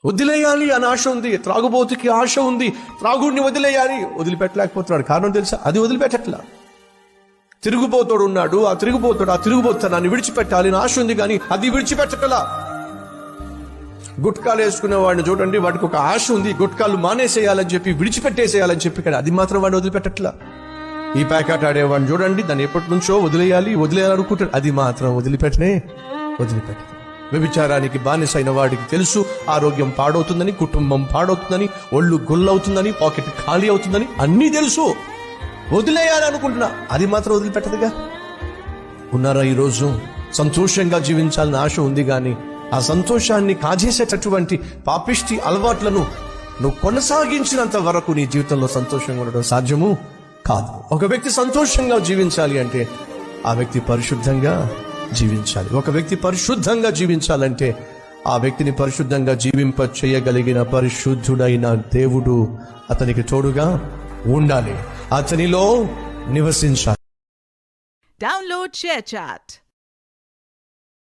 వదిలేయాలి అని ఆశ ఉంది, త్రాగుబోతుకి ఆశ ఉంది, త్రాగుడిని వదిలేయాలి, వదిలిపెట్టలేకపోతున్నాడు. కారణం తెలుసా? అది వదిలిపెట్టట్లా. తిరుగుబోతోడు ఉన్నాడు, ఆ తిరుగుబోతనాన్ని విడిచిపెట్టాలి అని ఆశ ఉంది, కానీ అది విడిచిపెట్టట్లా. గుట్కాలు వేసుకునే వాడిని చూడండి, వాడికి ఒక ఆశ ఉంది, గుట్కాలు మానేసేయాలని చెప్పి, విడిచిపెట్టేసేయాలని చెప్పి, కానీ అది మాత్రం వాడిని వదిలిపెట్టట్లా. ఈ ప్యాకెట్ ఆడేవాడిని చూడండి, దాన్ని ఎప్పటి నుంచో వదిలేయాలనుకుంటాడు, అది మాత్రం వదిలిపెట్టనే వదిలిపెట్ట. వ్యభిచారానికి బానిసైన వాడికి తెలుసు ఆరోగ్యం పాడవుతుందని, కుటుంబం పాడవుతుందని, ఒళ్ళు గుల్లవుతుందని, పాకెట్ ఖాళీ అవుతుందని అన్నీ తెలుసు. వదిలేయాలనుకుంటున్నా, అది మాత్రం వదిలిపెట్టదుగా. ఉన్నారా ఈరోజు? సంతోషంగా జీవించాలని ఆశ ఉంది, కానీ ఆ సంతోషాన్ని కాజేసేటటువంటి పాపిష్టి అలవాట్లను నువ్వు కొనసాగించినంత వరకు నీ జీవితంలో సంతోషంగా ఉండడం సాధ్యము కాదు. ఒక వ్యక్తి సంతోషంగా జీవించాలి అంటే ఆ వ్యక్తి పరిశుద్ధంగా జీవించాలి. ఒక వ్యక్తి పరిశుద్ధంగా జీవించాలంటే ఆ వ్యక్తిని పరిశుద్ధంగా జీవింప చేయగలిగిన పరిశుద్ధుడైన దేవుడు అతనికి తోడుగా ఉండాలి, అతనిలో నివసించాలి. Download share chat.